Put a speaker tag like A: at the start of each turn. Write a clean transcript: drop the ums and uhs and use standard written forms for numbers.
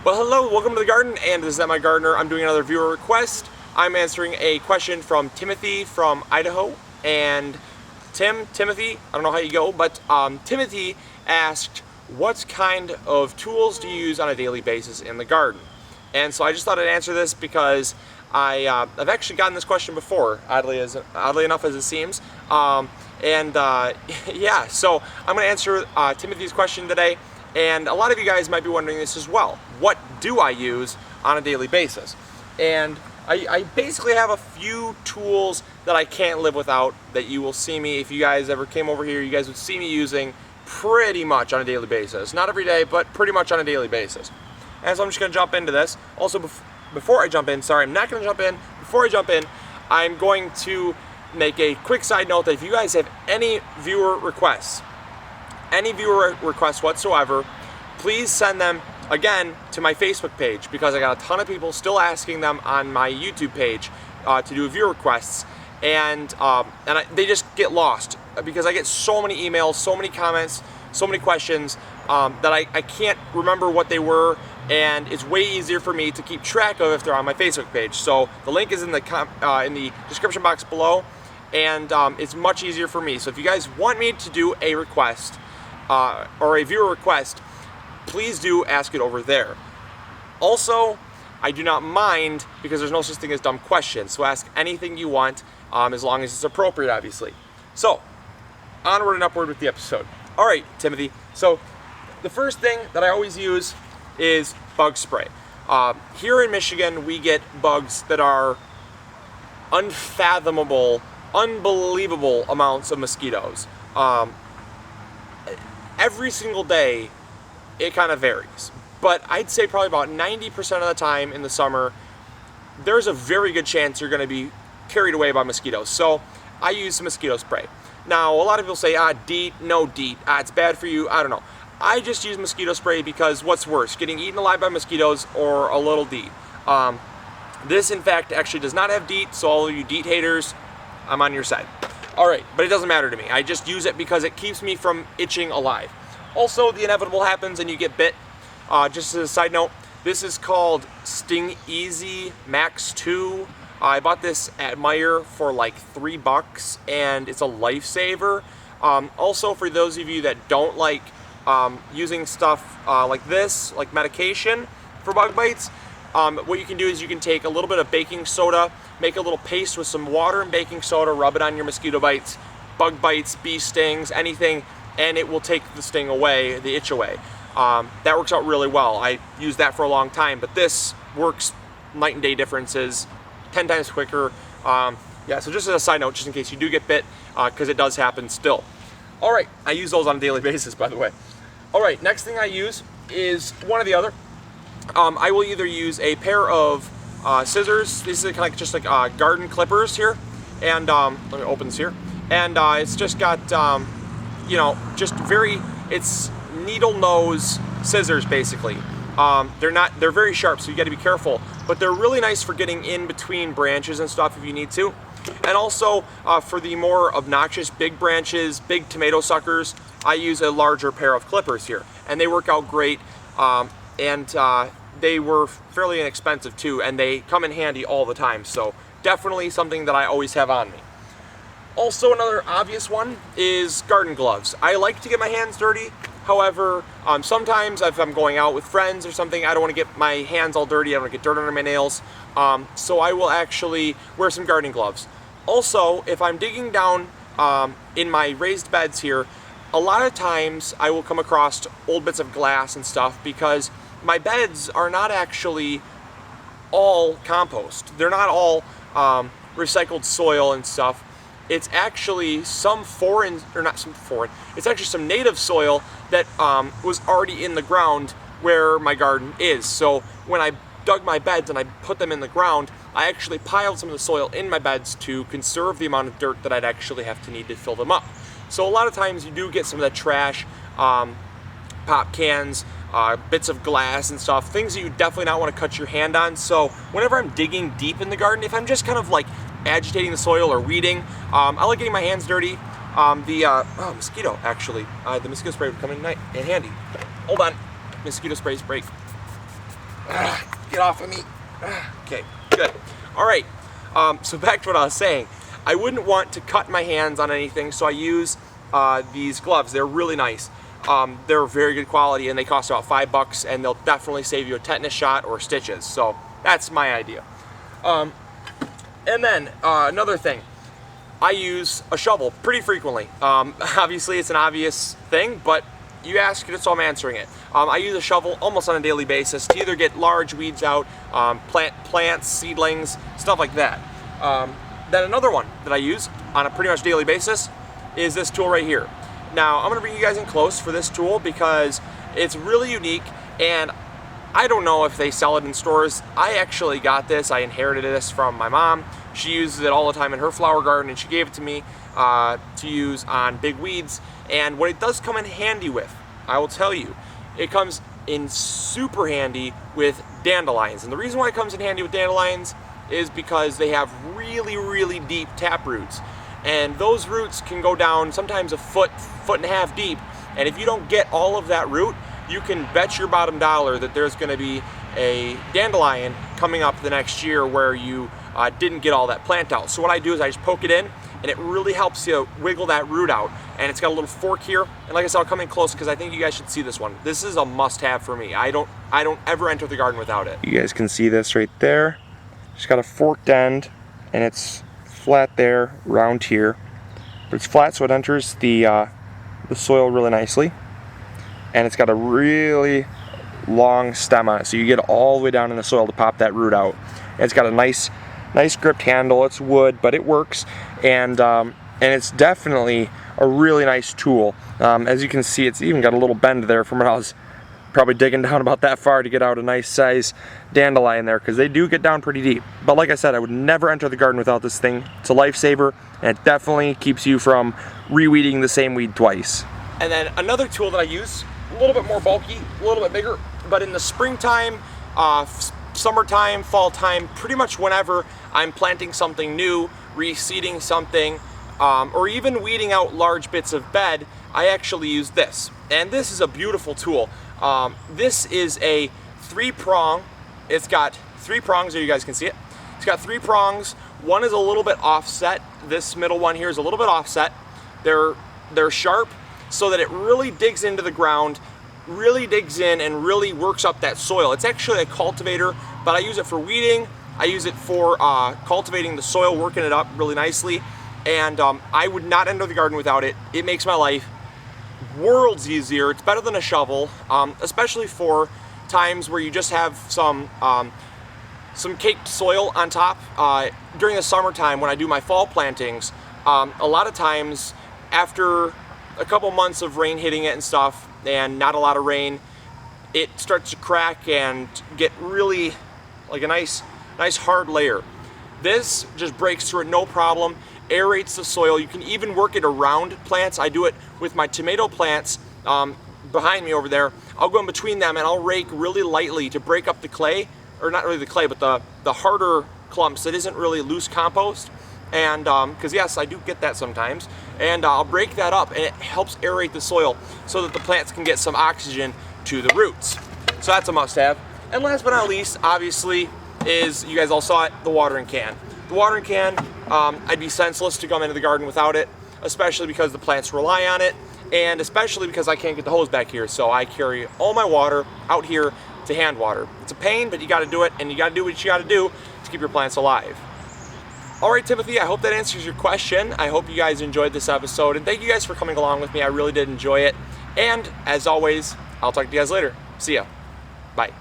A: Well, hello, welcome to the garden, and this is MIgardener. I'm doing another viewer request. I'm answering a question from Timothy from Idaho, and Timothy, I don't know how you go, but Timothy asked, what kind of tools do you use on a daily basis in the garden? And so I just thought I'd answer this because I've actually gotten this question before, oddly enough as it seems. Yeah, so I'm going to answer Timothy's question today. And a lot of you guys might be wondering this as well. What do I use on a daily basis? And I basically have a few tools that I can't live without that you will see me, if you guys ever came over here, you guys would see me using pretty much on a daily basis. Not every day, but pretty much on a daily basis. And so I'm just going to jump into this. Also, before I jump in, sorry, I'm not going to jump in. Before I jump in, I'm going to make a quick side note that if you guys have any viewer requests whatsoever, please send them again to my Facebook page, because I got a ton of people still asking them on my YouTube page to do viewer requests, and they just get lost because I get so many emails, so many comments, so many questions that I can't remember what they were, and it's way easier for me to keep track of if they're on my Facebook page. So the link is in the description box below, and it's much easier for me. So if you guys want me to do a request or a viewer request, please do ask it over there. Also, I do not mind, because there's no such thing as dumb questions, so ask anything you want, as long as it's appropriate, obviously. So, onward and upward with the episode. Alright, Timothy, so the first thing that I always use is bug spray. Here in Michigan, we get bugs that are unfathomable, unbelievable amounts of mosquitoes. Every single day, it kind of varies, but I'd say probably about 90% of the time in the summer, there's a very good chance you're going to be carried away by mosquitoes. So I use some mosquito spray. Now, a lot of people say, DEET, no DEET, it's bad for you, I don't know. I just use mosquito spray because what's worse, getting eaten alive by mosquitoes or a little DEET? This, in fact, actually does not have DEET, so all of you DEET haters, I'm on your side. Alright, but it doesn't matter to me. I just use it because it keeps me from itching alive. Also, the inevitable happens and you get bit. Just as a side note, this is called Sting Easy Max 2. I bought this at Meijer for like $3, and it's a lifesaver. Also, for those of you that don't like using stuff like this, like medication for bug bites, what you can do is you can take a little bit of baking soda, make a little paste with some water and baking soda, rub it on your mosquito bites, bug bites, bee stings, anything, and it will take the sting away, the itch away. That works out really well. I used that for a long time, but this works night and day differences, 10 times quicker. Yeah, so just as a side note, just in case you do get bit, because it does happen still. All right, I use those on a daily basis, by the way. All right, next thing I use is one or the other. I will either use a pair of scissors. These are kind of just like garden clippers here, and let me open this here. And it's just got it's needle nose scissors basically. They're very sharp, so you got to be careful, but they're really nice for getting in between branches and stuff if you need to. And also for the more obnoxious big branches, big tomato suckers, I use a larger pair of clippers here, and they work out great. They were fairly inexpensive too, and they come in handy all the time, so definitely something that I always have on me. Also, another obvious one is garden gloves. I like to get my hands dirty. However, sometimes if I'm going out with friends or something, I don't want to get my hands all dirty. I don't want to get dirt under my nails. So I will actually wear some gardening gloves. Also, if I'm digging down in my raised beds here, a lot of times I will come across old bits of glass and stuff, because my beds are not actually all compost. They're not all recycled soil and stuff. It's actually it's actually some native soil that was already in the ground where my garden is. So when I dug my beds and I put them in the ground, I actually piled some of the soil in my beds to conserve the amount of dirt that I'd actually have to need to fill them up. So a lot of times you do get some of that trash, pop cans, bits of glass and stuff, things that you definitely not want to cut your hand on. So whenever I'm digging deep in the garden, if I'm just kind of like agitating the soil or weeding, I like getting my hands dirty. Mosquito, actually. The mosquito spray would come in handy. Hold on. Mosquito sprays break. Get off of me. Okay, good. All right, so back to what I was saying. I wouldn't want to cut my hands on anything, so I use these gloves. They're really nice. They're very good quality, and they cost about $5, and they'll definitely save you a tetanus shot or stitches. So that's my idea. And then another thing, I use a shovel pretty frequently. Obviously, it's an obvious thing, but you ask it, so I'm answering it. I use a shovel almost on a daily basis to either get large weeds out, plants, seedlings, stuff like that. Then another one that I use on a pretty much daily basis is this tool right here. Now, I'm going to bring you guys in close for this tool because it's really unique, and I don't know if they sell it in stores. I actually got this. I inherited this from my mom. She uses it all the time in her flower garden, and she gave it to me to use on big weeds. And what it does come in handy with, I will tell you, it comes in super handy with dandelions. And the reason why it comes in handy with dandelions is because they have really, really deep tap roots. And those roots can go down sometimes a foot and a half deep. And if you don't get all of that root, you can bet your bottom dollar that there's going to be a dandelion coming up the next year where you didn't get all that plant out. So what I do is I just poke it in, and it really helps you wiggle that root out. And it's got a little fork here. And like I said, I'll come in close because I think you guys should see this one. This is a must-have for me. I don't ever enter the garden without it. You guys can see this right there. It's got a forked end, and it's flat there, round here. But it's flat, so it enters the soil really nicely. And it's got a really long stem on it, so you get all the way down in the soil to pop that root out. And it's got a nice gripped handle. It's wood, but it works, and it's definitely a really nice tool. As you can see, it's even got a little bend there from when I was probably digging down about that far to get out a nice size dandelion there, because they do get down pretty deep. But like I said, I would never enter the garden without this thing. It's a lifesaver, and it definitely keeps you from reweeding the same weed twice. And then another tool that I use, a little bit more bulky, a little bit bigger, but in the springtime, summertime, fall time, pretty much whenever I'm planting something new, reseeding something, or even weeding out large bits of bed, I actually use this. And this is a beautiful tool. This is a 3-prong. It's got 3 prongs there, you guys can see it. It's got 3 prongs. One is a little bit offset. This middle one here is a little bit offset. They're sharp so that it really digs into the ground, really digs in and really works up that soil. It's actually a cultivator, but I use it for weeding. I use it for cultivating the soil, working it up really nicely. And I would not enter the garden without it. It makes my life worlds easier. It's better than a shovel, especially for times where you just have some caked soil on top. During the summertime when I do my fall plantings, a lot of times after a couple months of rain hitting it and stuff, and not a lot of rain, it starts to crack and get really like a nice hard layer. This just breaks through it no problem, aerates the soil. You can even work it around plants. I do it with my tomato plants behind me over there. I'll go in between them and I'll rake really lightly to break up the clay, or not really the clay, but the harder clumps that isn't really loose compost. And because yes, I do get that sometimes, and I'll break that up, and it helps aerate the soil so that the plants can get some oxygen to the roots. So that's a must-have. And last but not least, obviously, is, you guys all saw it, the watering can. The watering can, I'd be senseless to come into the garden without it, especially because the plants rely on it, and especially because I can't get the hose back here, so I carry all my water out here to hand water. It's a pain, but you got to do it, and you got to do what you got to do to keep your plants alive. All right, Timothy, I hope that answers your question. I hope you guys enjoyed this episode, and thank you guys for coming along with me. I really did enjoy it. And as always, I'll talk to you guys later. See ya. Bye.